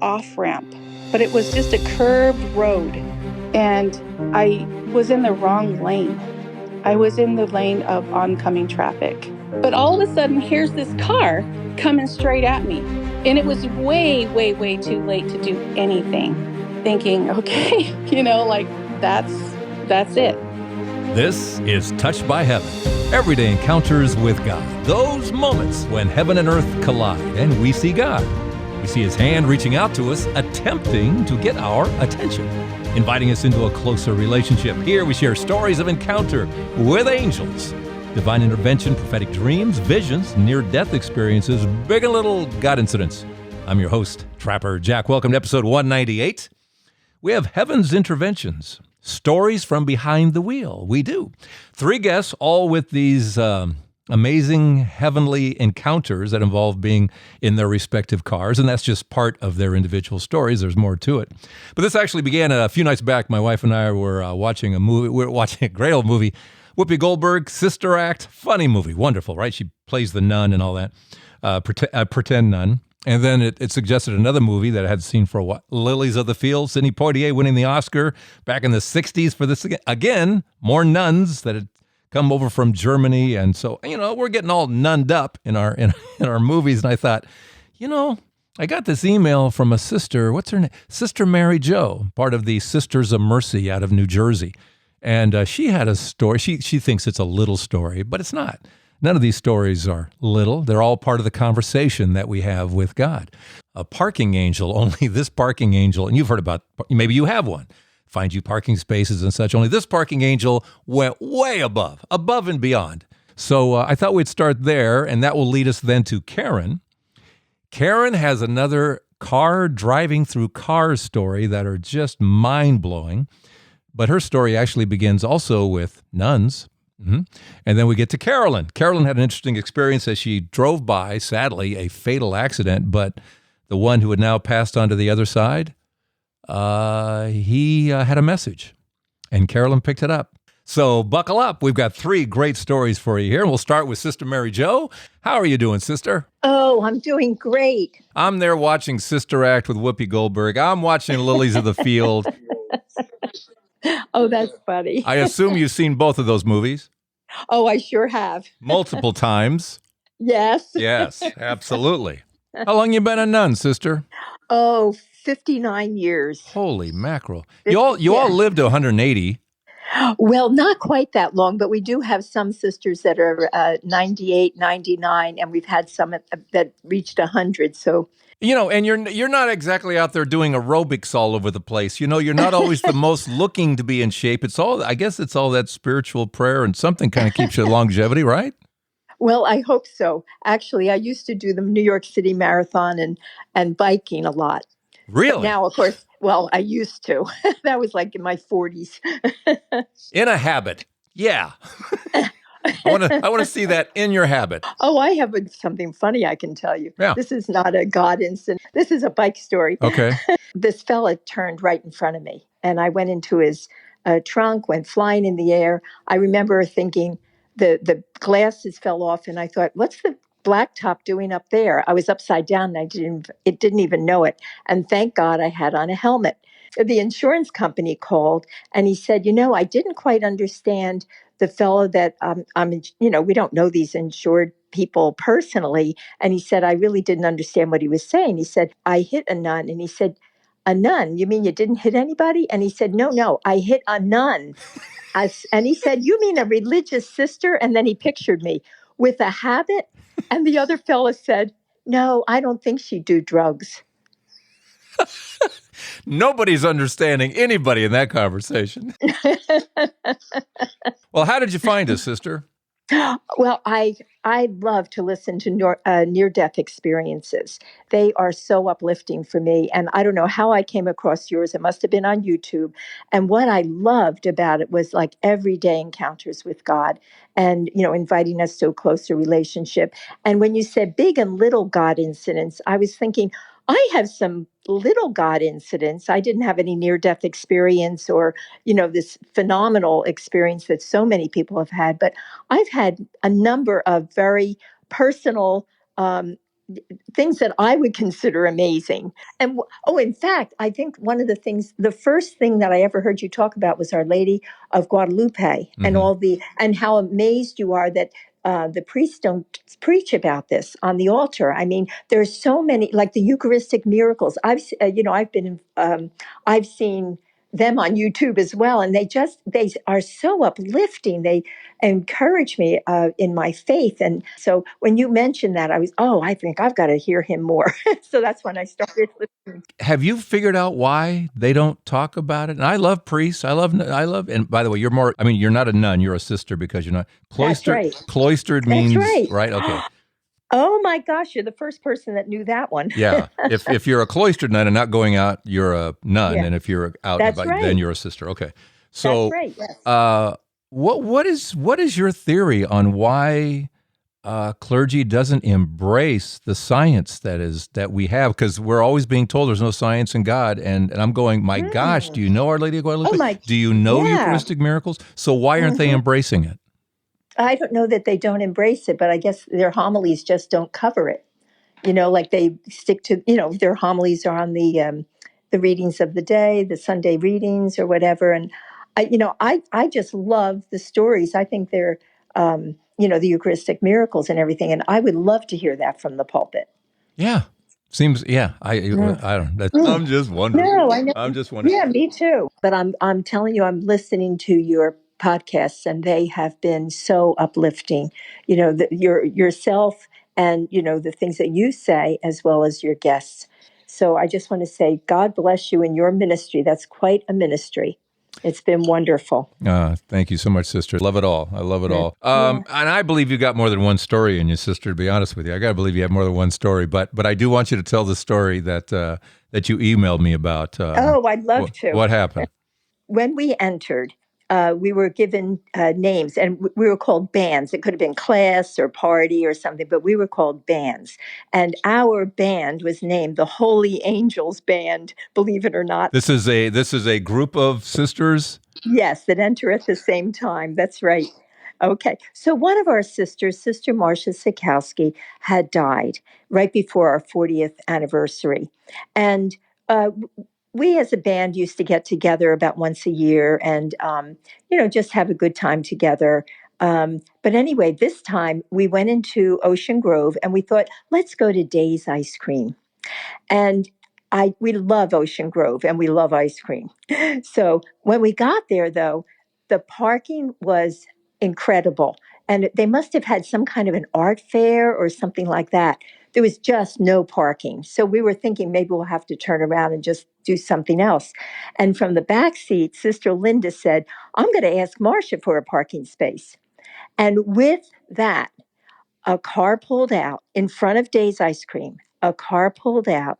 off-ramp, but it was just a curved road. And I was in the wrong lane. I was in the lane of oncoming traffic. But all of a sudden, here's this car coming straight at me. And it was way, way, way too late to do anything. Thinking, okay, that's it. This is Touched by Heaven. Everyday encounters with God. Those moments when heaven and earth collide and we see God. We see His hand reaching out to us, attempting to get our attention, inviting us into a closer relationship. Here we share stories of encounter with angels, divine intervention, prophetic dreams, visions, near-death experiences, big and little God incidents. I'm your host, Trapper Jack. Welcome to episode 198. We have Heaven's Interventions, stories from behind the wheel. We do. 3 guests, all with these amazing heavenly encounters that involve being in their respective cars, and that's just part of their individual stories. There's more to it. But this actually began a few nights back. My wife and I were watching a movie. We were watching a great old movie, Whoopi Goldberg, Sister Act, funny movie, wonderful, right? She plays the nun and all that, pretend nun. And then it suggested another movie that I had seen for a while, Lilies of the Field, Sidney Poitier winning the Oscar back in the 60s for this again, more nuns that had come over from Germany. And so, we're getting all nunned up in our movies. And I thought, I got this email from a sister, what's her name? Sister Mary Jo, part of the Sisters of Mercy out of New Jersey. And she had a story. She thinks it's a little story, but it's not. None of these stories are little. They're all part of the conversation that we have with God. A parking angel, only this parking angel, and you've heard about, maybe you have one, find you parking spaces and such. Only this parking angel went way above and beyond. So I thought we'd start there, and that will lead us then to Karen. Karen has another car driving through cars story that are just mind-blowing. But her story actually begins also with nuns. Mm-hmm. And then we get to Carolyn. Carolyn had an interesting experience as she drove by, sadly, a fatal accident, but the one who had now passed on to the other side, he had a message, and Carolyn picked it up. So buckle up. We've got 3 great stories for you here, and we'll start with Sister Mary Jo. How are you doing, sister? Oh, I'm doing great. I'm there watching Sister Act with Whoopi Goldberg. I'm watching Lilies of the Field. Oh, that's funny. I assume you've seen both of those movies. Oh, I sure have. Multiple times. Yes. Yes, absolutely. How long you been a nun, sister? Oh, 59 years. Holy mackerel. You all lived to 180. Well, not quite that long, but we do have some sisters that are 98, 99, and we've had some that reached 100. So, and you're not exactly out there doing aerobics all over the place. You're not always the most looking to be in shape. I guess it's all that spiritual prayer and something kind of keeps you longevity, right? Well, I hope so. Actually, I used to do the New York City Marathon and biking a lot. Really? But now, of course, well, I used to. That was like in my 40s. In a habit. Yeah. I want to see that in your habit. Oh, I have something funny I can tell you. Yeah. This is not a God incident. This is a bike story. Okay. This fella turned right in front of me, and I went into his trunk, went flying in the air. I remember thinking the glasses fell off, and I thought, what's the blacktop doing up there? I was upside down, and it didn't even know it. And thank God I had on a helmet. The insurance company called, and he said, I didn't quite understand the fellow that we don't know these insured people personally. And he said, I really didn't understand what he was saying. He said, I hit a nun. And he said, a nun? You mean you didn't hit anybody? And he said, no, I hit a nun. And he said, you mean a religious sister? And then he pictured me with a habit. And the other fellow said, no, I don't think she'd do drugs. Nobody's understanding anybody in that conversation. Well, how did you find us, sister? Well, I love to listen to near-death experiences. They are so uplifting for me. And I don't know how I came across yours. It must have been on YouTube. And what I loved about it was like everyday encounters with God and, inviting us to a closer relationship. And when you said big and little God incidents, I was thinking, I have some little God incidents. I didn't have any near-death experience or, this phenomenal experience that so many people have had. But I've had a number of very personal things that I would consider amazing. And in fact, I think one of the things, the first thing that I ever heard you talk about was Our Lady of Guadalupe, and and how amazed you are that the priests don't preach about this on the altar. I mean, there's so many, like the Eucharistic miracles. I've seen them on YouTube as well, and they are so uplifting. They encourage me in my faith. And so when you mentioned that, I think I've got to hear him more. So that's when I started listening. Have you figured out why they don't talk about it? And I love priests. I love, and by the way, you're not a nun, you're a sister because you're not cloistered. That's right. Cloistered means, right? Okay. Oh my gosh, you're the first person that knew that one. Yeah. If you're a cloistered nun and not going out, you're a nun. Yeah. And if you're out, then you're a sister. Okay. So, that's right, yes. What is your theory on why clergy doesn't embrace the science that we have? Because we're always being told there's no science in God, and I'm going, my gosh, do you know Our Lady of Guadalupe? Do you know Eucharistic miracles? So why aren't they embracing it? I don't know that they don't embrace it, but I guess their homilies just don't cover it. Like they stick to, their homilies are on the readings of the day, the Sunday readings or whatever. And I just love the stories. I think they're, the Eucharistic miracles and everything. And I would love to hear that from the pulpit. Yeah. Seems, yeah. I don't. I'm just wondering. No, I know. I'm just wondering. Yeah, me too. But I'm telling you, I'm listening to your podcasts, and they have been so uplifting. Yourself, and the things that you say, as well as your guests. So I just want to say, God bless you in your ministry. That's quite a ministry. It's been wonderful. Thank you so much, sister. Love it all. I love it all. And I believe you got more than one story in you, sister, to be honest with you. I got to believe you have more than one story. But I do want you to tell the story that you emailed me about. I'd love to. What happened? When we entered, we were given names, and we were called bands. It could have been class or party or something, but we were called bands. And our band was named the Holy Angels Band, believe it or not. This is a group of sisters? Yes, that enter at the same time. That's right. Okay. So one of our sisters, Sister Marcia Sikowski, had died right before our 40th anniversary. And we as a band used to get together about once a year and, just have a good time together. But anyway, this time we went into Ocean Grove and we thought, let's go to Dave's Ice Cream. And we love Ocean Grove and we love ice cream. So when we got there, though, the parking was incredible. And they must have had some kind of an art fair or something like that. There was just no parking. So we were thinking maybe we'll have to turn around and just do something else. And from the back seat, Sister Linda said, I'm going to ask Marcia for a parking space. And with that, a car pulled out in front of Dave's Ice Cream. A car pulled out.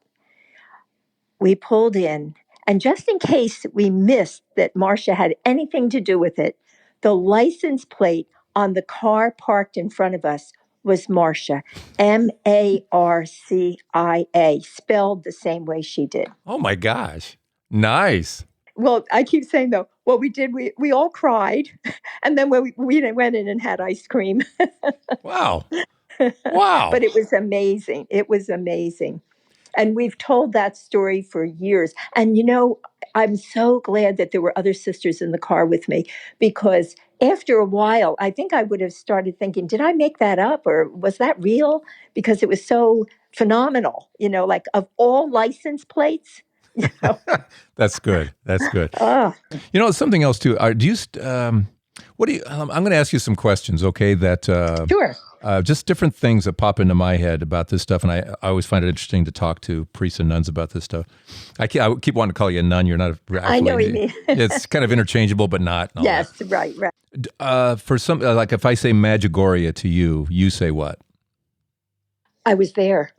We pulled in. And just in case we missed that Marcia had anything to do with it, the license plate on the car parked in front of us was Marcia, Marcia, spelled the same way she did. Oh my gosh. Nice. Well, I keep saying though, what we did, we all cried, and then we went in and had ice cream. Wow. Wow. But it was amazing. It was amazing. And we've told that story for years. And I'm so glad that there were other sisters in the car with me, because after a while, I think I would have started thinking, did I make that up or was that real? Because it was so phenomenal, like of all license plates. That's good. That's good. Something else too. I'm going to ask you some questions, okay? That Sure. Just different things that pop into my head about this stuff, and I always find it interesting to talk to priests and nuns about this stuff. I keep wanting to call you a nun. You're not. I know what you mean. It's kind of interchangeable, but not. Yes, right. For some, like if I say Medjugorje to you, you say what? I was there.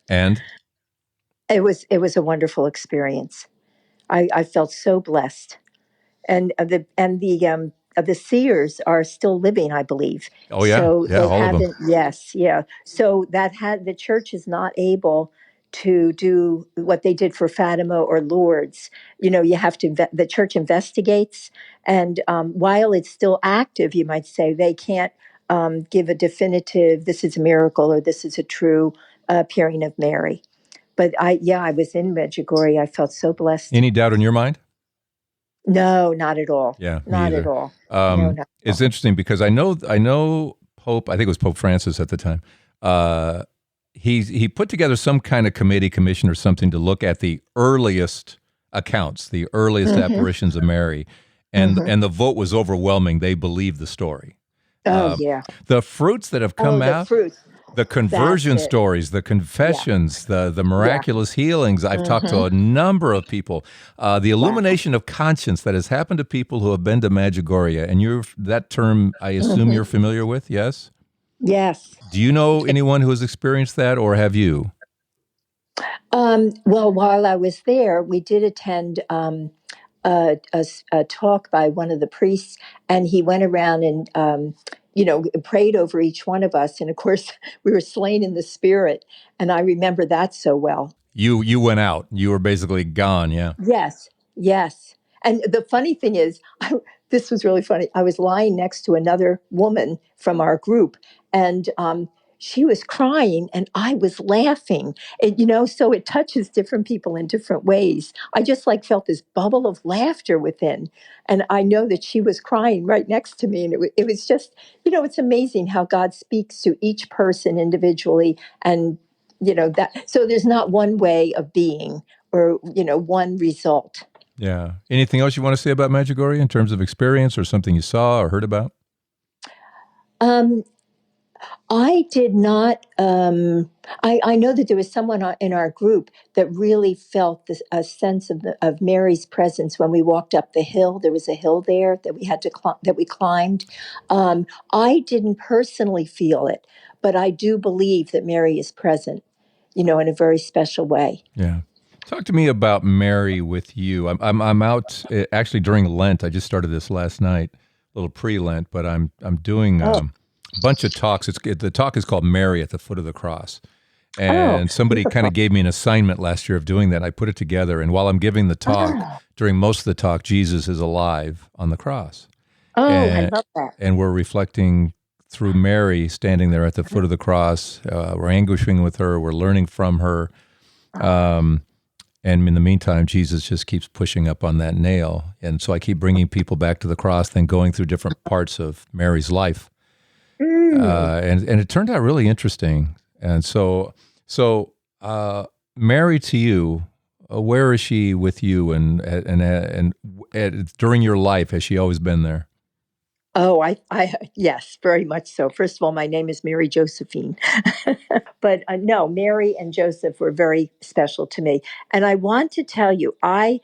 And? It was a wonderful experience. I felt so blessed, and the seers are still living, I believe. Oh yeah, so yeah, all of them. Yes, yeah. So the church is not able to do what they did for Fatima or Lourdes. You have to. The church investigates, and while it's still active, you might say they can't give a definitive. This is a miracle or this is a true appearing of Mary. But I was in Medjugorje. I felt so blessed. Any doubt in your mind? No, not at all. Yeah, me not either. at all. No, not at it's all. interesting because I know Pope, I think it was Pope Francis at the time. He put together some kind of commission or something to look at the earliest accounts, the earliest apparitions of Mary, and the vote was overwhelming. They believed the story. Yeah. The fruits that have come out, the conversion stories, the confessions, the miraculous healings. I've talked to a number of people. The illumination of conscience that has happened to people who have been to Medjugorje, and that term I assume you're familiar with, yes? Yes. Do you know anyone who has experienced that, or have you? Well, while I was there, we did attend a talk by one of the priests, and he went around and prayed over each one of us. And of course, we were slain in the spirit, and I remember that so well. You went out. You were basically gone. Yeah. Yes. And the funny thing is, this was really funny. I was lying next to another woman from our group, and she was crying and I was laughing. And, so it touches different people in different ways. I just felt this bubble of laughter within. And I know that she was crying right next to me. And it was just, it's amazing how God speaks to each person individually. And, so there's not one way of being or, one result. Yeah. Anything else you want to say about Medjugorje in terms of experience or something you saw or heard about? I did not. I know that there was someone in our group that really felt a sense of Mary's presence when we walked up the hill. There was a hill there that we had to that we climbed. I didn't personally feel it, but I do believe that Mary is present, in a very special way. Yeah. Talk to me about Mary with you. I'm out actually during Lent. I just started this last night, a little pre-Lent, but I'm doing a bunch of talks. The talk is called Mary at the Foot of the Cross, and somebody kind of gave me an assignment last year of doing that. I put it together, and while I'm giving the talk, during most of the talk, Jesus is alive on the cross. I love that. And we're reflecting through Mary standing there at the foot of the cross. We're anguishing with her. We're learning from her. And in the meantime, Jesus just keeps pushing up on that nail. And so I keep bringing people back to the cross, then going through different parts of Mary's life. And it turned out really interesting. And so Mary to you, where is she with you? And during your life, has she always been there? Oh, yes, very much so. First of all, my name is Mary Josephine. But no, Mary and Joseph were very special to me. And I want to tell you, I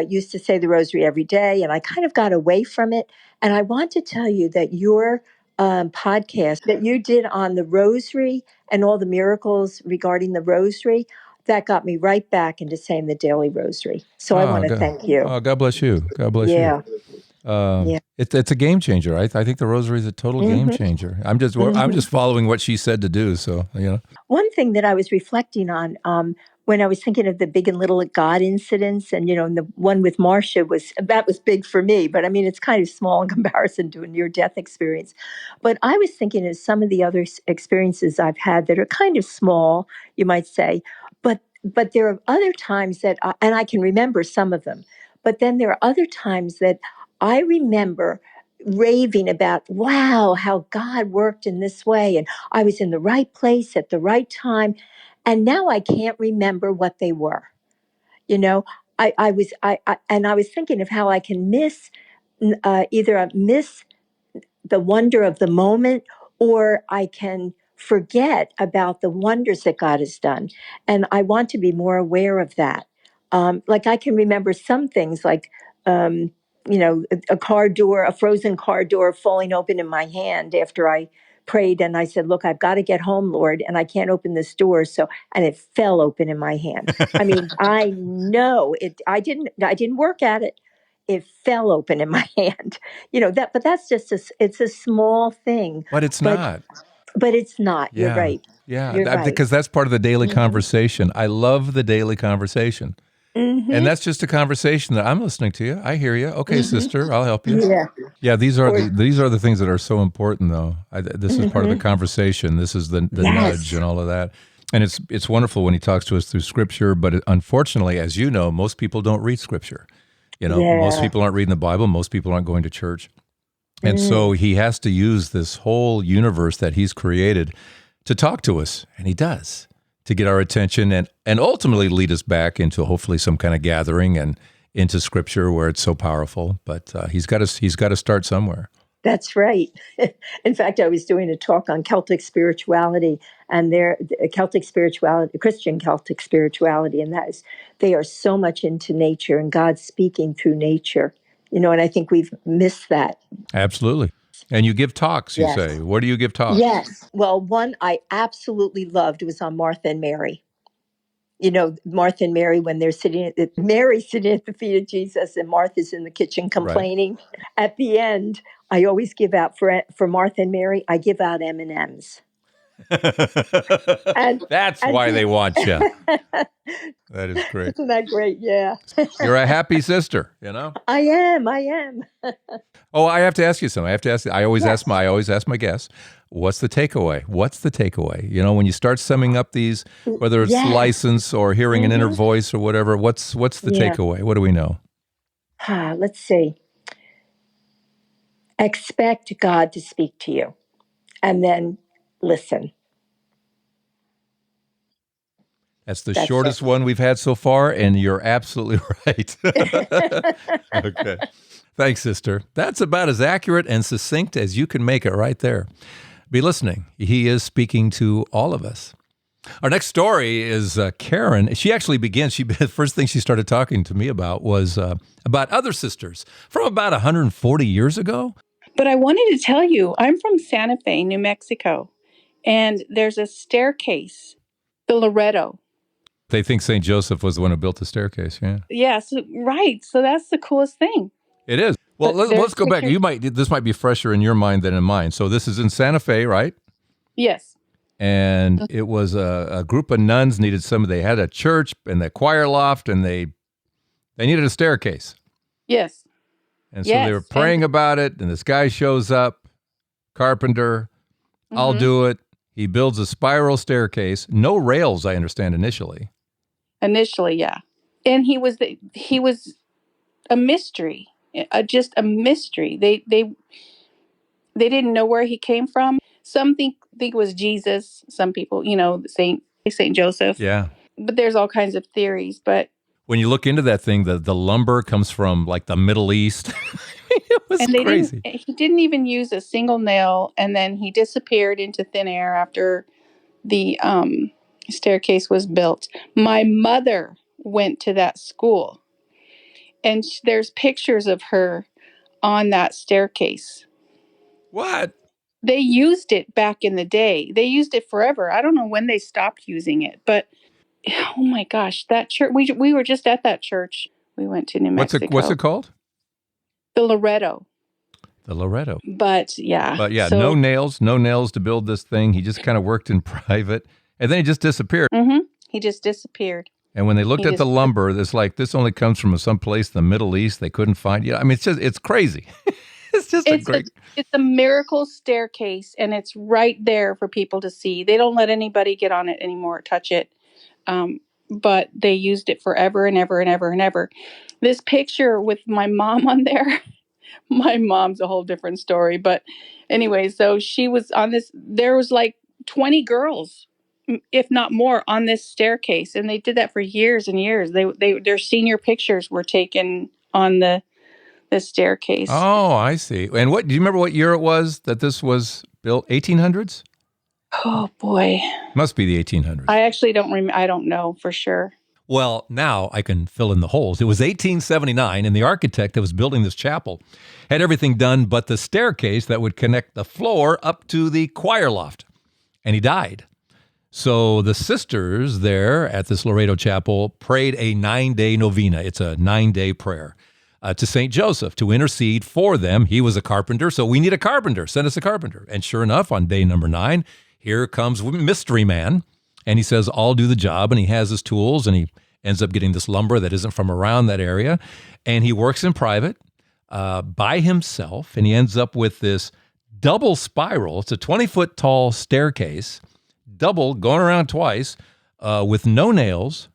used to say the rosary every day, and I kind of got away from it. And I want to tell you that your podcast that you did on the rosary and all the miracles regarding the rosary, that got me right back into saying the daily rosary. So I want to thank you. Oh, God bless you. God bless you. It's a game changer. I think the rosary is a total game changer. I'm just following what she said to do. So One thing that I was reflecting on when I was thinking of the big and little God incidents, and and the one with Marcia was big for me. But I mean, it's kind of small in comparison to a near-death experience. But I was thinking of some of the other experiences I've had that are kind of small, you might say, but there are other times that, and I can remember some of them. But then there are other times that I remember raving about, wow, how God worked in this way. And I was in the right place at the right time. And now I can't remember what they were. I was thinking of how I can miss the wonder of the moment, or I can forget about the wonders that God has done. And I want to be more aware of that. I can remember some things like, a frozen car door falling open in my hand after I prayed. And I said, look, I've got to get home, Lord, and I can't open this door. And it fell open in my hand. I mean, I know it. I didn't work at it. It fell open in my hand. But that's just it's a small thing. But it's not. But it's not. Yeah. You're right. Yeah, You're right. Because that's part of the daily conversation. I love the daily conversation. And that's just a conversation that I'm listening to you. I hear you. Okay, sister, I'll help you. Yeah. These are the things that are so important, though. This is part of the conversation. This is the nudge and all of that. And it's wonderful when he talks to us through Scripture, but unfortunately, as you know, most people don't read Scripture. Most people aren't reading the Bible. Most people aren't going to church. And so he has to use this whole universe that he's created to talk to us, and he does, to get our attention and ultimately lead us back into hopefully some kind of gathering and into Scripture where it's so powerful. But he's got to start somewhere. That's right. In fact, I was doing a talk on Celtic spirituality and Christian Celtic spirituality, and they are so much into nature and God speaking through nature. And I think we've missed that. Absolutely. And you give talks, you say. Where do you give talks? Yes. Well, one I absolutely loved was on Martha and Mary. Martha and Mary, when they're Mary's sitting at the feet of Jesus and Martha's in the kitchen complaining. Right. At the end, I always give out for Martha and Mary, I give out M&Ms. That's why they want you. That is great. Isn't that great? Yeah. You're a happy sister, I am. Oh, I have to ask you something. I always ask my guests, what's the takeaway? When you start summing up these, whether it's license or hearing an inner voice or whatever, what's the takeaway? What do we know? Let's see. Expect God to speak to you and then listen. That's the shortest one we've had so far, and you're absolutely right. Okay. Thanks, sister. That's about as accurate and succinct as you can make it right there. Be listening. He is speaking to all of us. Our next story is Karen. She actually begins, the first thing she started talking to me about was about other sisters from about 140 years ago. But I wanted to tell you, I'm from Santa Fe, New Mexico, and there's a staircase, the Loretto. They think St. Joseph was the one who built the staircase, yeah. Yes, right. So that's the coolest thing. It is. Well, let's go back. This might be fresher in your mind than in mine. So this is in Santa Fe, right? Yes. And it was a group of nuns they had a church and the choir loft, and they needed a staircase. Yes. And so they were praying about it, and this guy shows up, carpenter, I'll do it. He builds a spiral staircase, no rails, I understand, initially. Initially, yeah. And he was a mystery, just a mystery. They didn't know where he came from. Some think it was Jesus. Some people, Saint Joseph. Yeah. But there's all kinds of theories. But when you look into that thing, the lumber comes from like the Middle East. It was crazy. He didn't even use a single nail, and then he disappeared into thin air after the staircase was built. My mother went to that school, and there's pictures of her on that staircase. What? They used it back in the day. They used it forever. I don't know when they stopped using it, but oh my gosh, that church, we were just at that church. We went to New Mexico. What's it called? The Loretto. The Loretto. But yeah. So, no nails to build this thing. He just kind of worked in private, and then he just disappeared. Mm-hmm. He just disappeared. And when they looked at the lumber, it's like, this only comes from someplace in the Middle East. They couldn't find it. I mean, it's crazy. It's a miracle staircase, and it's right there for people to see. They don't let anybody get on it anymore, touch it. But they used it forever and ever and ever and ever. This picture with my mom on there, my mom's a whole different story. But anyway, so she was on this, there was like 20 girls, if not more, on this staircase. And they did that for years and years. Their senior pictures were taken on the staircase. Oh, I see. And do you remember what year it was that this was built? 1800s? Oh, boy. Must be the 1800s. I actually I don't know for sure. Well, now I can fill in the holes. It was 1879, and the architect that was building this chapel had everything done but the staircase that would connect the floor up to the choir loft, and he died. So the sisters there at this Loretto Chapel prayed a 9-day novena. It's a 9-day prayer to St. Joseph to intercede for them. He was a carpenter, so we need a carpenter. Send us a carpenter. And sure enough, on day number 9, here comes Mystery Man, and he says, I'll do the job, and he has his tools, and he ends up getting this lumber that isn't from around that area, and he works in private by himself, and he ends up with this double spiral. It's a 20-foot tall staircase, double, going around twice, with no nails,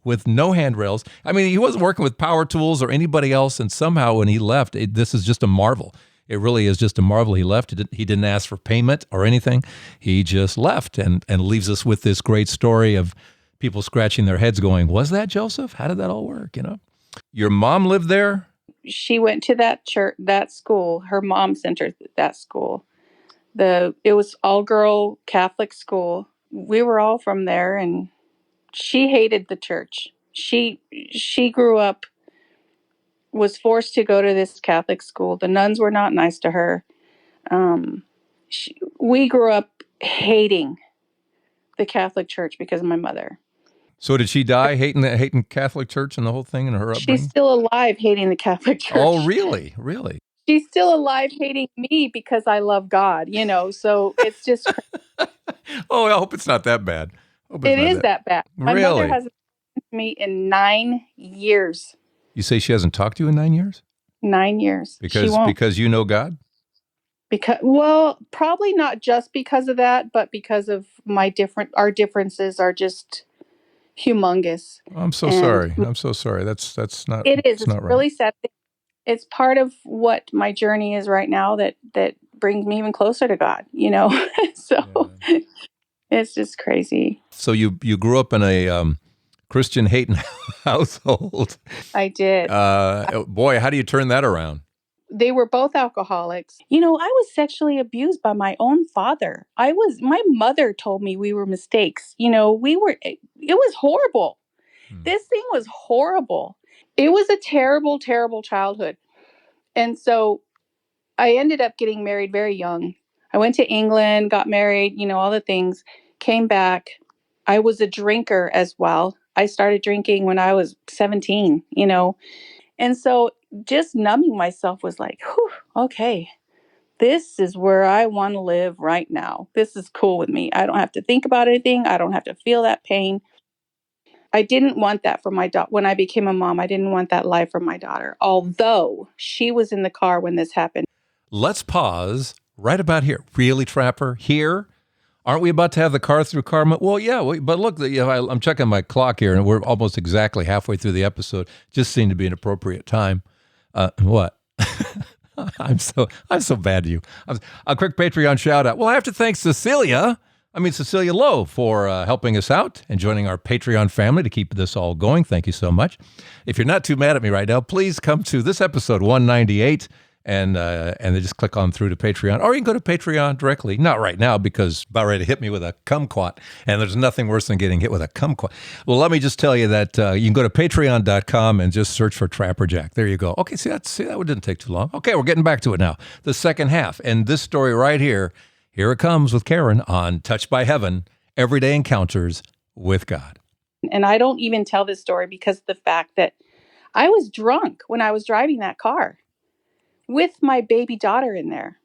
with no handrails. I mean, he wasn't working with power tools or anybody else, and somehow when he left, this is just a marvel. It really is just a marvel. He left. He didn't ask for payment or anything. He just left and leaves us with this great story of people scratching their heads going, was that Joseph? How did that all work, Your mom lived there? She went to that church, that school. Her mom sent her to that school. It was all-girl Catholic school. We were all from there, and she hated the church. She grew up, was forced to go to this Catholic school. The nuns were not nice to her. We grew up hating the Catholic Church because of my mother. So did she die hating Catholic Church and the whole thing in her upbringing? She's still alive hating the Catholic Church. Oh, really? Really? She's still alive hating me because I love God, so it's just Oh, I hope it's not that bad. It is that bad. My Really? mother hasn't talked to me in 9 years. You say she hasn't talked to you in 9 years? 9 years. Because you know God? Well, probably not just because of that, but because of our differences are just humongous. I'm so sorry. I'm so sorry. That's not. It is. It's not right. really sad. It's part of what my journey is right now that brings me even closer to God. So it's just crazy. So you grew up in a Christian hating household. I did. Boy, how do you turn that around? They were both alcoholics. I was sexually abused by my own father. My mother told me we were mistakes. It was horrible. This thing was horrible. It was a terrible, terrible childhood. And so I ended up getting married very young. I went to England, got married, all the things, came back. I was a drinker as well. I started drinking when I was 17, And so just numbing myself was like, whew, okay, this is where I want to live right now. This is cool with me. I don't have to think about anything. I don't have to feel that pain. I didn't want that for my daughter. When I became a mom, I didn't want that life for my daughter, although she was in the car when this happened. Let's pause right about here. Really, Trapper? Here? Aren't we about to have the car through Carma? Well, yeah, but look, I'm checking my clock here, and we're almost exactly halfway through the episode. Just seemed to be an appropriate time. What? I'm so bad to you. A quick Patreon shout out. Well, I have to thank Cecilia Lowe for helping us out and joining our Patreon family to keep this all going. Thank you so much. If you're not too mad at me right now, please come to this episode 198 and then just click on through to Patreon. Or you can go to Patreon directly. Not right now because about ready to hit me with a kumquat. And there's nothing worse than getting hit with a kumquat. Well, let me just tell you that you can go to patreon.com and just search for Trapper Jack. There you go. Okay, see, that didn't take too long. Okay, we're getting back to it now. The second half. And this story right here, here it comes with Karen on Touched by Heaven, Everyday Encounters with God. And I don't even tell this story because of the fact that I was drunk when I was driving that car with my baby daughter in there.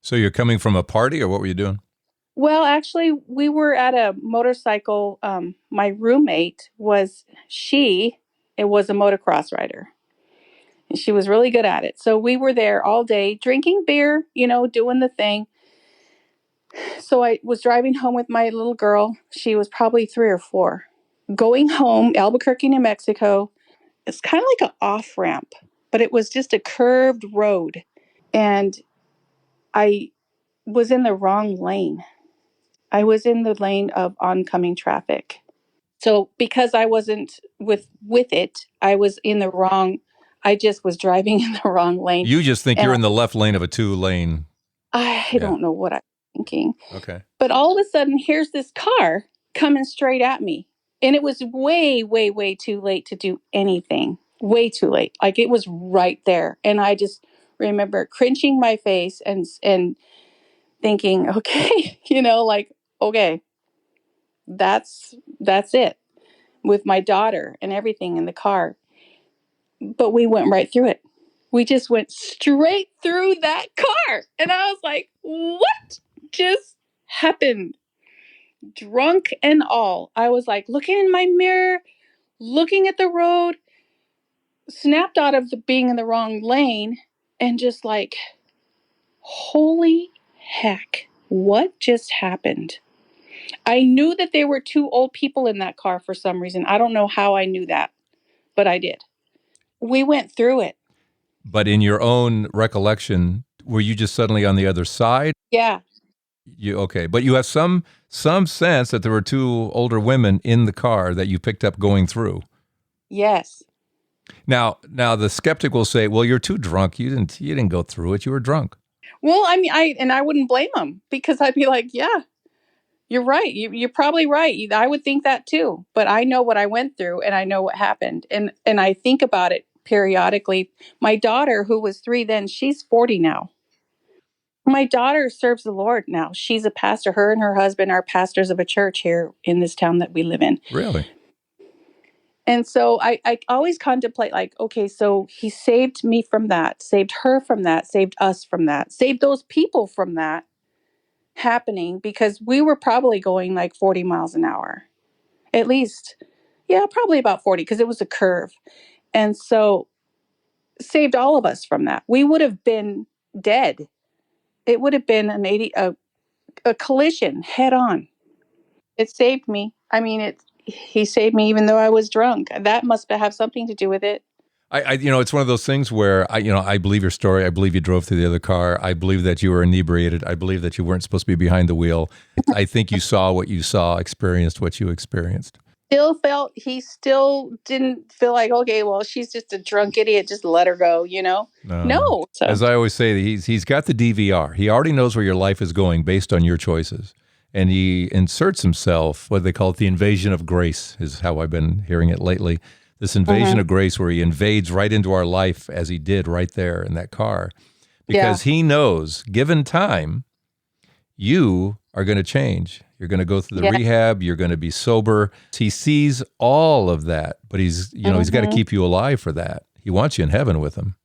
So you're coming from a party, or what were you doing? Well, actually, we were at a motorcycle. My roommate was a motocross rider. And she was really good at it. So we were there all day drinking beer, doing the thing. So I was driving home with my little girl. She was probably 3 or 4. Going home, Albuquerque, New Mexico. It's kind of like an off-ramp, but it was just a curved road. And I was in the wrong lane. I was in the lane of oncoming traffic. So because I wasn't with it, I just was driving in the wrong lane. You just think you're in the left lane of a 2-lane. I don't know what I'm thinking. Okay. But all of a sudden, here's this car coming straight at me. And it was way, way, way too late to do anything. Way too late. Like it was right there. And I just remember cringing my face and thinking, okay, okay, that's it, with my daughter and everything in the car. But we went right through it. We just went straight through that car. And I was like, what just happened? Drunk and all. I was like looking in my mirror, looking at the road, snapped out of being in the wrong lane, and just like, holy heck, what just happened? I knew that there were two old people in that car for some reason. I don't know how I knew that, but I did. We went through it. But in your own recollection, were you just suddenly on the other side? Yeah. Okay, but you have some sense that there were two older women in the car that you picked up going through. Yes. Now the skeptic will say, "Well, you're too drunk. You didn't go through it. You were drunk." Well, I mean, I wouldn't blame them, because I'd be like, yeah, you're right. You're probably right. I would think that too. But I know what I went through, and I know what happened, and I think about it periodically. My daughter, who was 3 then, she's 40 now. My daughter serves the Lord now. She's a pastor. Her and her husband are pastors of a church here in this town that we live in. Really? And so I always contemplate, like, okay, so he saved me from that, saved her from that, saved us from that, saved those people from that happening, because we were probably going like 40 miles an hour. At least, yeah, probably about 40, because it was a curve. And so saved all of us from that. We would have been dead. It would have been a collision head on. It saved me. I mean, he saved me even though I was drunk. That must have something to do with it. It's one of those things where I believe your story. I believe you drove through the other car. I believe that you were inebriated. I believe that you weren't supposed to be behind the wheel. I think you saw what you saw, experienced what you experienced. He still didn't feel like, okay, well, she's just a drunk idiot, just let her go, No. So. As I always say, he's got the DVR. He already knows where your life is going based on your choices. And he inserts himself, what they call it, the invasion of grace, is how I've been hearing it lately. This invasion of grace, where he invades right into our life, as he did right there in that car. Because he knows, given time, you are going to change. You're going to go through the rehab. You're going to be sober. He sees all of that, but he's got to keep you alive for that. He wants you in heaven with him.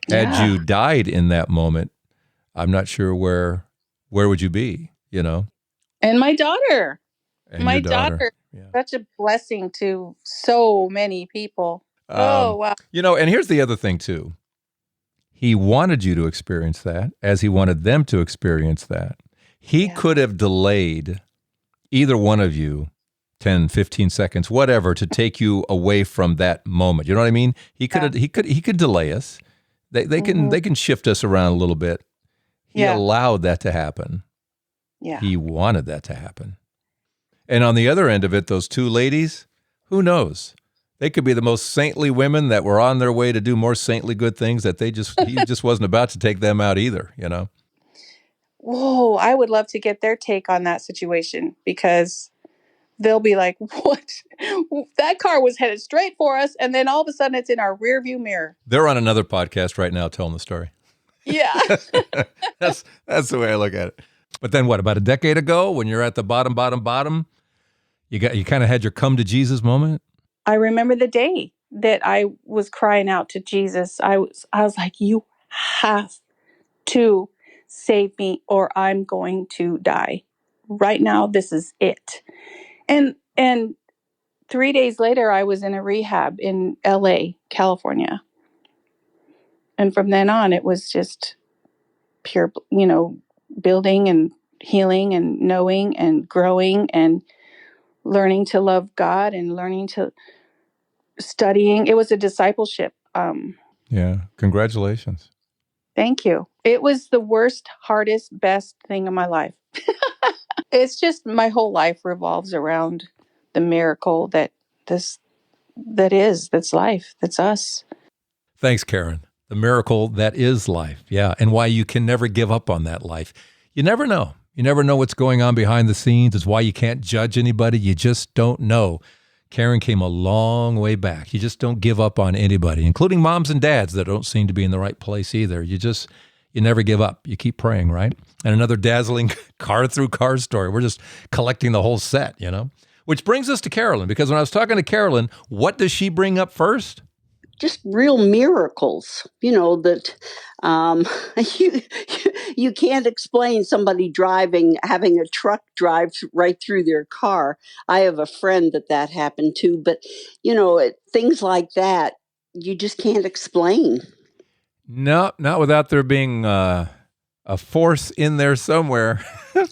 Had you died in that moment, I'm not sure where would you be, And my daughter. And my your daughter. Such a blessing to so many people. Oh, wow. And here's the other thing, too. He wanted you to experience that, as he wanted them to experience that. He could have delayed either one of you 10, 15 seconds, whatever, to take you away from that moment. You know what I mean? He could delay us. They can shift us around a little bit. He allowed that to happen. Yeah. He wanted that to happen. And on the other end of it, those two ladies, who knows? They could be the most saintly women that were on their way to do more saintly good things that he just wasn't about to take them out either, Whoa, I would love to get their take on that situation, because they'll be like, what? That car was headed straight for us, and then all of a sudden it's in our rearview mirror. They're on another podcast right now telling the story. Yeah. That's the way I look at it. But then what, about a decade ago, when you're at the bottom, you kind of had your come to Jesus moment? I remember the day that I was crying out to Jesus. I was like, you have to save me or I'm going to die. Right now, this is it. And 3 days later, I was in a rehab in LA, California. And from then on, it was just pure, building and healing and knowing and growing and learning to love God and learning to studying. It was a discipleship. Congratulations. Thank you. It was the worst, hardest, best thing of my life. It's just my whole life revolves around the miracle that's life. That's us. Thanks, Karen. The miracle that is life. Yeah. And why you can never give up on that life. You never know. You never know what's going on behind the scenes. It's why you can't judge anybody. You just don't know. Karen came a long way back. You just don't give up on anybody, including moms and dads that don't seem to be in the right place either. You never give up. You keep praying, right? And another dazzling car through car story. We're just collecting the whole set, Which brings us to Carolyn, because when I was talking to Carolyn, what does she bring up first? Just real miracles, that you can't explain somebody having a truck drive right through their car. I have a friend that happened to, but, things like that, you just can't explain. No, not without there being a force in there somewhere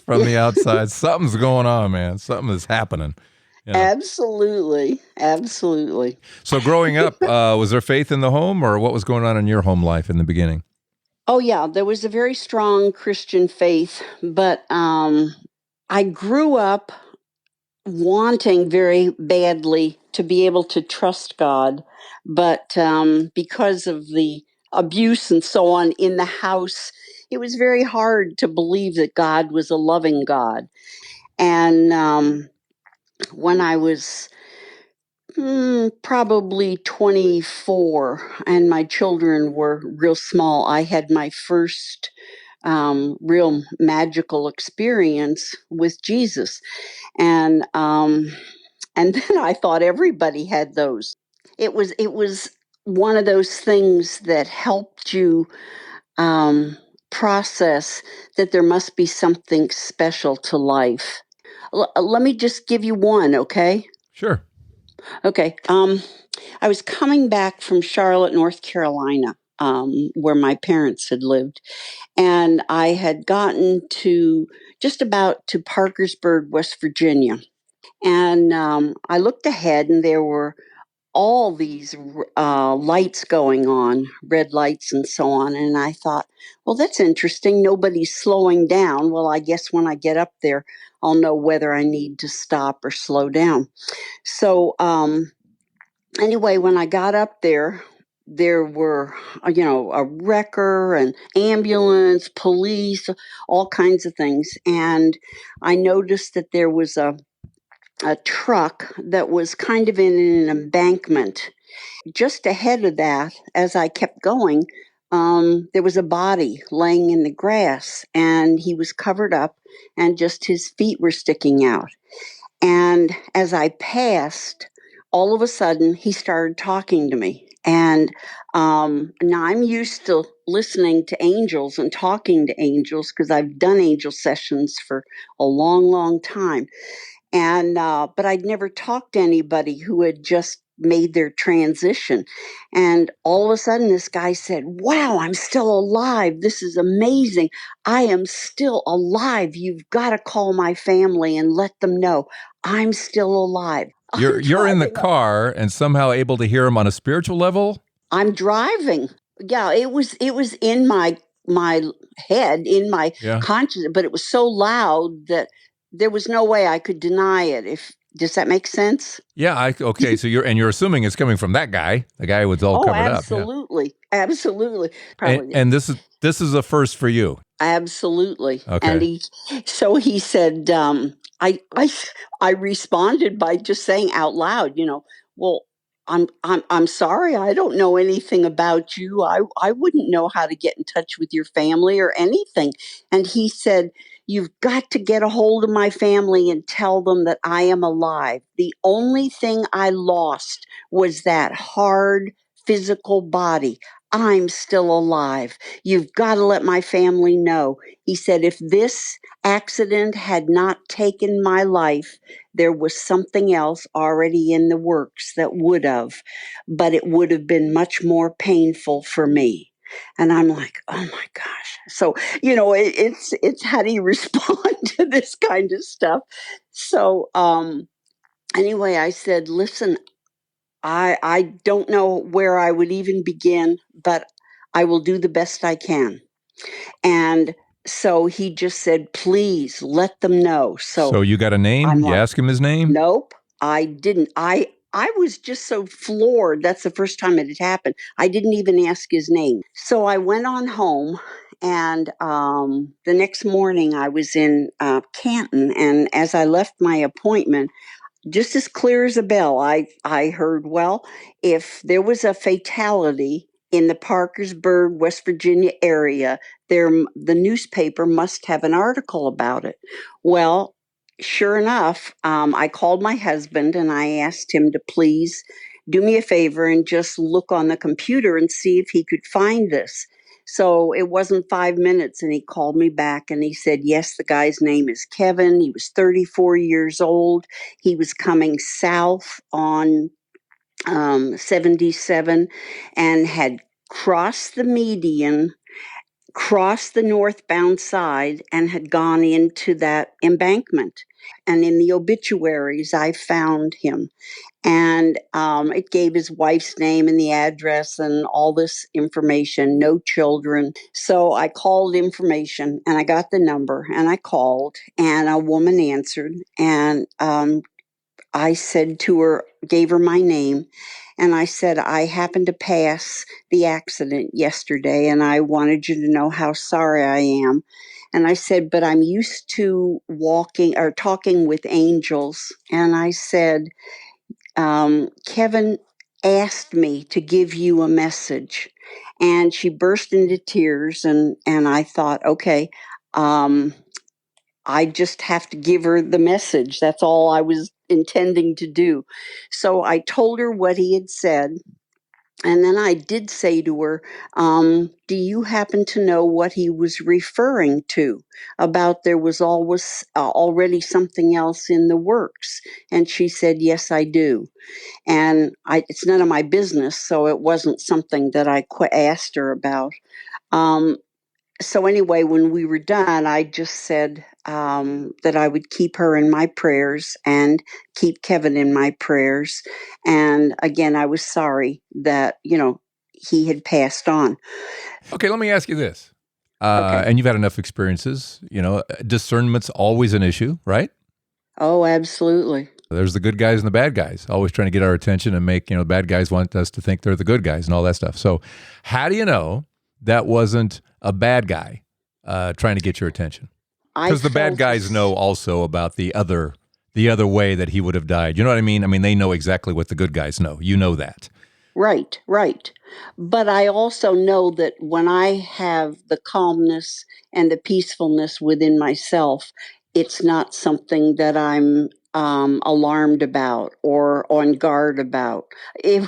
from the outside. Something's going on, man. Something is happening. You know? Absolutely. Absolutely. So growing up, was there faith in the home, or what was going on in your home life in the beginning? Oh, yeah, there was a very strong Christian faith, but I grew up wanting very badly to be able to trust God, but because of the abuse and so on in the house, it was very hard to believe that God was a loving God. And when I was probably 24 and my children were real small, I had my first real magical experience with Jesus. And then I thought everybody had those. It was one of those things that helped you process that there must be something special to life. Let me just give you one, okay? Sure. Okay. I was coming back from Charlotte, North Carolina, where my parents had lived, and I had gotten to just about to Parkersburg, West Virginia. And I looked ahead, and there were all these lights going on, red lights and so on. And I thought, well, that's interesting. Nobody's slowing down. Well, I guess when I get up there, I'll know whether I need to stop or slow down. So anyway, when I got up there were, a wrecker and ambulance, police, all kinds of things. And I noticed that there was a truck that was kind of in an embankment. Just ahead of that, as I kept going, there was a body laying in the grass, and he was covered up, and just his feet were sticking out. And as I passed, all of a sudden, he started talking to me. And now I'm used to listening to angels and talking to angels because I've done angel sessions for a long, long time. And but I'd never talked to anybody who had just made their transition. And all of a sudden this guy said, "Wow, I'm still alive. This is amazing. I am still alive. You've got to call my family and let them know I'm still alive." You're in the car and somehow able to hear him on a spiritual level? I'm driving. Yeah, it was in my head, in my conscience, but it was so loud that there was no way I could deny it. Does that make sense? Yeah. Okay. So you're assuming it's coming from that guy, the guy who was all covered up. Absolutely, absolutely. Probably. And this is a first for you. Absolutely. Okay. And he said, I responded by just saying out loud, well, I'm sorry. I don't know anything about you. I wouldn't know how to get in touch with your family or anything. And he said, "You've got to get a hold of my family and tell them that I am alive. The only thing I lost was that hard physical body. I'm still alive. You've got to let my family know." He said, "If this accident had not taken my life, there was something else already in the works that would have, but it would have been much more painful for me." And I'm like, oh my gosh. So, it's how do you respond to this kind of stuff? So, anyway, I said, "Listen, I don't know where I would even begin, but I will do the best I can." And so he just said, "Please let them know." So you got a name? You ask him his name? Nope, I didn't. I was just so floored. That's the first time it had happened. I didn't even ask his name. So I went on home, and the next morning I was in Canton, and as I left my appointment, just as clear as a bell, I heard, well, if there was a fatality in the Parkersburg, West Virginia area, the newspaper must have an article about it. Well, sure enough, I called my husband and I asked him to please do me a favor and just look on the computer and see if he could find this. So it wasn't 5 minutes, and he called me back and he said, yes, the guy's name is Kevin. He was 34 years old. He was coming south on 77 and had crossed the median, crossed the northbound side and had gone into that embankment. And in the obituaries, I found him. And it gave his wife's name and the address and all this information, no children. So I called information and I got the number and I called and a woman answered. And I said to her, gave her my name, and I said, I happened to pass the accident yesterday, and I wanted you to know how sorry I am. And I said, but I'm used to walking or talking with angels. And I said, Kevin asked me to give you a message. And she burst into tears, and I thought, okay, I just have to give her the message. That's all I was intending to do. So I told her what he had said. And then I did say to her, do you happen to know what he was referring to about there was always already something else in the works? And she said, yes, I do. And it's none of my business, so it wasn't something that I asked her about. So anyway, when we were done, I just said that I would keep her in my prayers and keep Kevin in my prayers. And again, I was sorry that, he had passed on. Okay, let me ask you this. Okay. And you've had enough experiences, discernment's always an issue, right? Oh, absolutely. There's the good guys and the bad guys, always trying to get our attention and make, the bad guys want us to think they're the good guys and all that stuff. So how do you know that wasn't a bad guy trying to get your attention? Because the bad guys know also about the other way that he would have died. You know what I mean? I mean, they know exactly what the good guys know. You know that. Right. But I also know that when I have the calmness and the peacefulness within myself, it's not something that I'm alarmed about or on guard about. The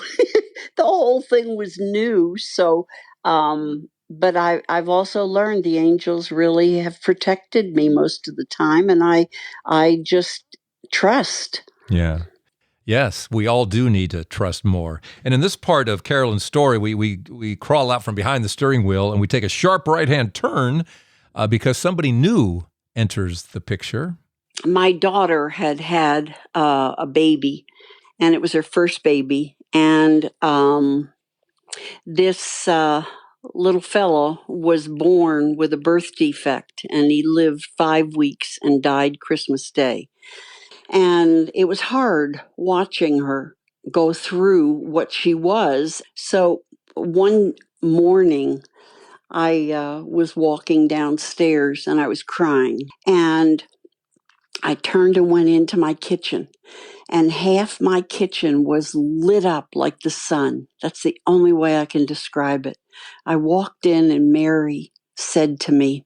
whole thing was new. So, but I've also learned the angels really have protected me most of the time, and I just trust. Yeah. Yes, we all do need to trust more. And in this part of Carolyn's story, we crawl out from behind the steering wheel and we take a sharp right-hand turn because somebody new enters the picture. My daughter had a baby, and it was her first baby. And this little fellow was born with a birth defect, and he lived 5 weeks and died Christmas Day. And it was hard watching her go through what she was. So one morning, I was walking downstairs and I was crying. And I turned and went into my kitchen. And half my kitchen was lit up like the sun. That's the only way I can describe it. I walked in and Mary said to me,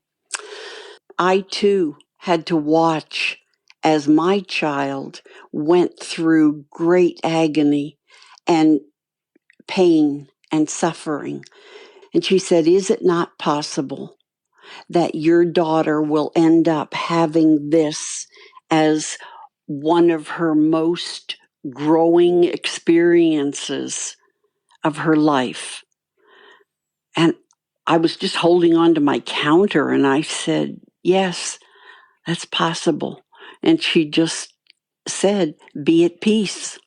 I too had to watch as my child went through great agony and pain and suffering. And she said, is it not possible that your daughter will end up having this as one of her most growing experiences of her life? And I was just holding on to my counter and I said, yes, that's possible. And she just said, be at peace.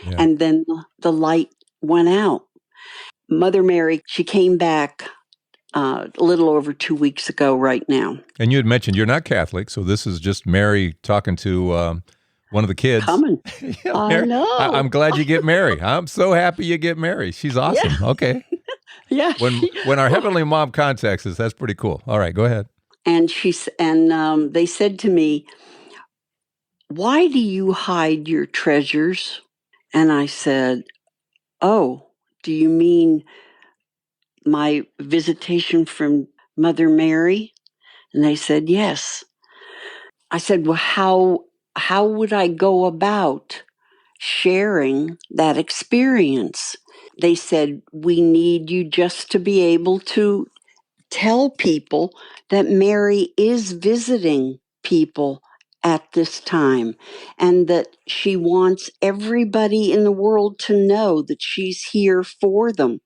Yeah. And then the light went out. Mother Mary, she came back a little over 2 weeks ago right now. And you had mentioned you're not Catholic, so this is just Mary talking to one of the kids. Coming. Yeah, I know. I'm glad you get Mary. I'm so happy you get Mary. She's awesome. Yeah. Okay. Yeah. When our Heavenly Mom contacts us, that's pretty cool. All right, go ahead. And they said to me, why do you hide your treasures? And I said, oh, do you mean my visitation from Mother Mary? And they said, yes. I said, well, how would I go about sharing that experience? They said, we need you just to be able to tell people that Mary is visiting people at this time and that she wants everybody in the world to know that she's here for them.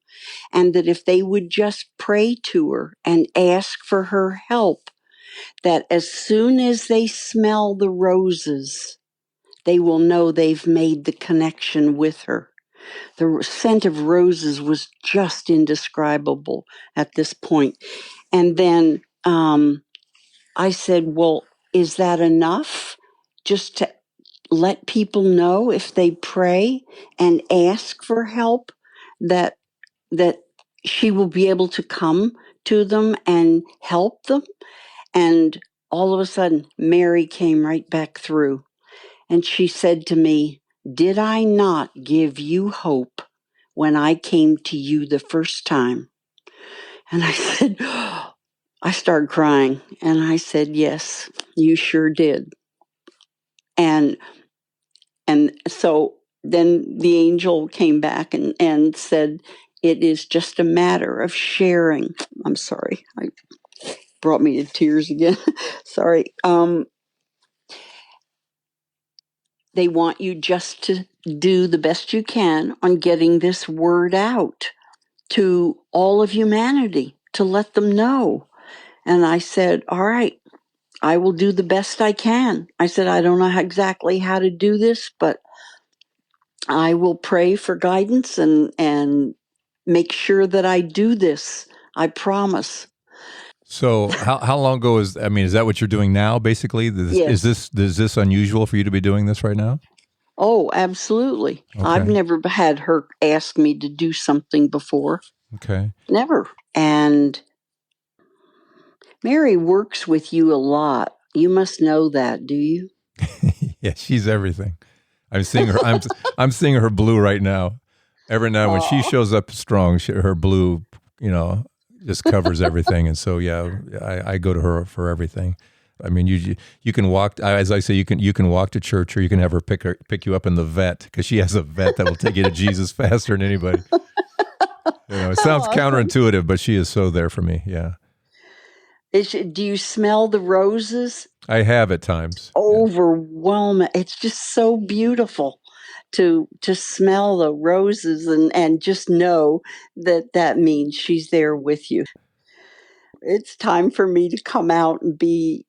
and that if they would just pray to her and ask for her help, that as soon as they smell the roses, they will know they've made the connection with her. The scent of roses was just indescribable at this point. And then I said, well, is that enough? Just to let people know if they pray and ask for help that she will be able to come to them and help them. And all of a sudden, Mary came right back through. And she said to me, did I not give you hope when I came to you the first time? And I said, I started crying. And I said, yes, you sure did. And so then the angel came back and said, it is just a matter of sharing. I'm sorry. I brought me to tears again. Sorry. They want you just to do the best you can on getting this word out to all of humanity, to let them know. And I said, all right, I will do the best I can. I said, I don't know exactly how to do this, but I will pray for guidance and make sure that I do this. I promise. So how long ago is that what you're doing now, basically? Yes. Is this unusual for you to be doing this right now? Oh, absolutely. Okay. I've never had her ask me to do something before. Okay. Never. And Mary works with you a lot. You must know that, do you? Yeah, she's everything. I'm seeing her. I'm seeing her blue right now. Every now when she shows up strong, her blue, just covers everything. And so, yeah, I go to her for everything. I mean, you can walk, as I say, you can walk to church, or you can have her pick you up in the vet, because she has a vet that will take you to Jesus faster than anybody. It sounds counterintuitive, but she is so there for me. Yeah. Do you smell the roses? I have at times. Overwhelming. Yeah. It's just so beautiful to smell the roses and just know that means she's there with you. It's time for me to come out and be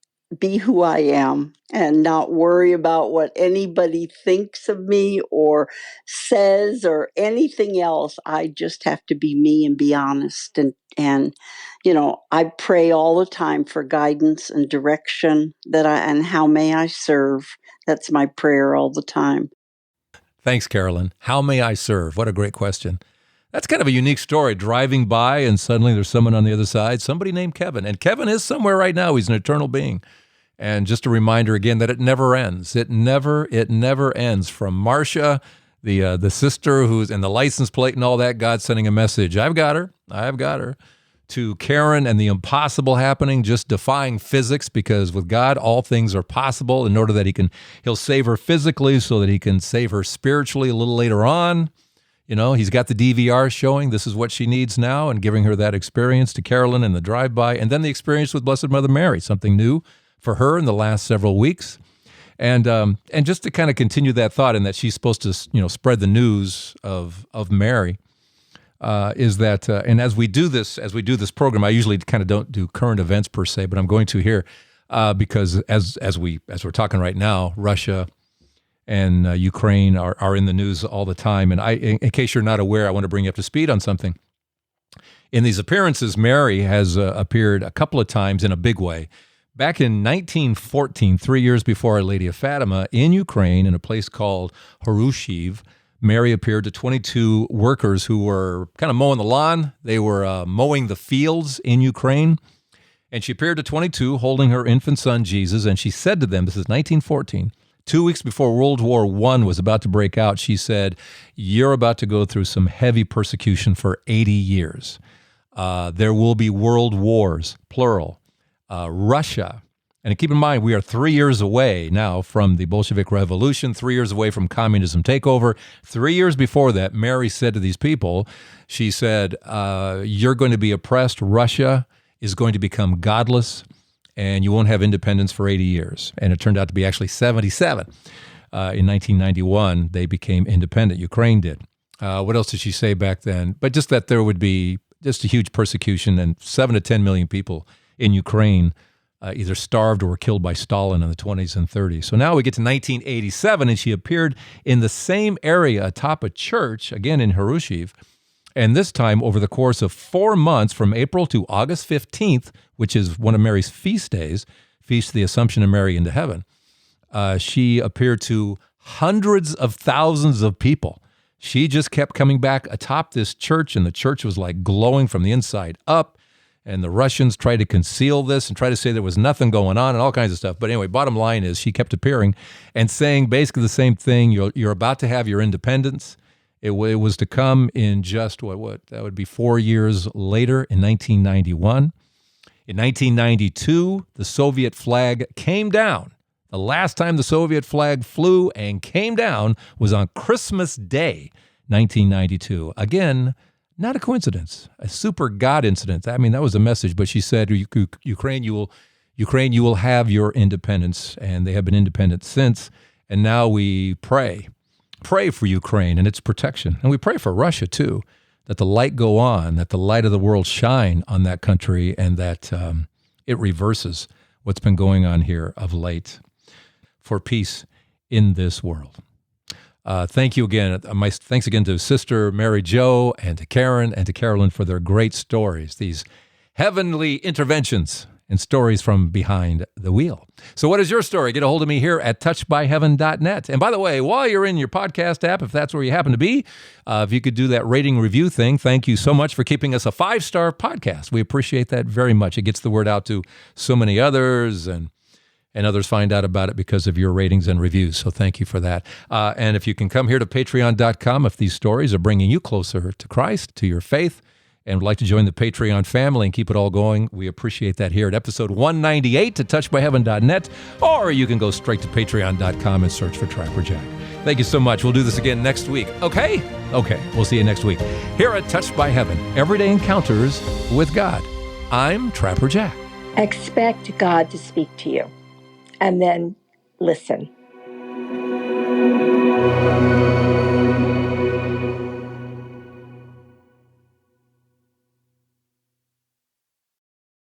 who I am and not worry about what anybody thinks of me or says or anything else. I just have to be me and be honest. And I pray all the time for guidance and direction and how may I serve. That's my prayer all the time. Thanks, Carolyn. How may I serve? What a great question. That's kind of a unique story, driving by and suddenly there's someone on the other side, somebody named Kevin. And Kevin is somewhere right now. He's an eternal being. And just a reminder again that it never ends. It never ends. From Marcia, the sister who's in the license plate and all that, God sending a message. I've got her. To Karen and the impossible happening, just defying physics, because with God, all things are possible, in order that he'll save her physically so that he can save her spiritually a little later on. He's got the DVR showing this is what she needs now and giving her that experience. To Carolyn and the drive-by, and then the experience with Blessed Mother Mary, something new for her in the last several weeks. And just to kind of continue that thought, and that she's supposed to, spread the news of Mary, is that, and as we do this program, I usually kind of don't do current events per se, but I'm going to here, because as we're talking right now, Russia and Ukraine are in the news all the time. And in case you're not aware, I want to bring you up to speed on something. In these appearances, Mary has appeared a couple of times in a big way. Back in 1914, 3 years before Our Lady of Fatima, in Ukraine, in a place called Horushiv, Mary appeared to 22 workers who were kind of mowing the lawn. They were mowing the fields in Ukraine. And she appeared to 22 holding her infant son, Jesus, and she said to them, this is 1914, 2 weeks before World War I was about to break out, she said, you're about to go through some heavy persecution for 80 years. There will be world wars, plural. Russia, and keep in mind, we are 3 years away now from the Bolshevik Revolution, 3 years away from communism takeover. 3 years before that, Mary said to these people, she said, you're going to be oppressed. Russia is going to become godless, and you won't have independence for 80 years. And it turned out to be actually 77. In 1991, they became independent. Ukraine did. What else did she say back then? But just that there would be just a huge persecution, and 7 to 10 million people in Ukraine either starved or were killed by Stalin in the 20s and 30s. So now we get to 1987, and she appeared in the same area atop a church, again in Harushiv, and this time over the course of 4 months from April to August 15th, which is one of Mary's feast days, Feast of the Assumption of Mary into Heaven, she appeared to hundreds of thousands of people. She just kept coming back atop this church, and the church was like glowing from the inside up. And the Russians tried to conceal this and try to say there was nothing going on and all kinds of stuff. But anyway, bottom line is she kept appearing and saying basically the same thing. You're about to have your independence. It was to come in just what that would be 4 years later in 1991. In 1992, the Soviet flag came down. The last time the Soviet flag flew and came down was on Christmas Day, 1992. Again, not a coincidence, a super God incident. I mean, that was the message. But she said, Ukraine, you will have your independence, and they have been independent since. And now we pray for Ukraine and its protection, and we pray for Russia too, that the light go on, that the light of the world shine on that country, and that it reverses what's been going on here of late, for peace in this world. Thank you again. My thanks again to Sister Mary Jo and to Karen and to Carolyn for their great stories, these heavenly interventions and stories from behind the wheel. So what is your story? Get a hold of me here at touchedbyheaven.net. And by the way, while you're in your podcast app, if that's where you happen to be, if you could do that rating review thing, thank you so much for keeping us a 5-star podcast. We appreciate that very much. It gets the word out to so many others, and others find out about it because of your ratings and reviews. So thank you for that. And if you can come here to patreon.com, if these stories are bringing you closer to Christ, to your faith, and would like to join the Patreon family and keep it all going, we appreciate that here at episode 198 to touchedbyheaven.net, or you can go straight to patreon.com and search for Trapper Jack. Thank you so much. We'll do this again next week. Okay? Okay. We'll see you next week. Here at Touched by Heaven, Everyday Encounters with God. I'm Trapper Jack. Expect God to speak to you, and then listen.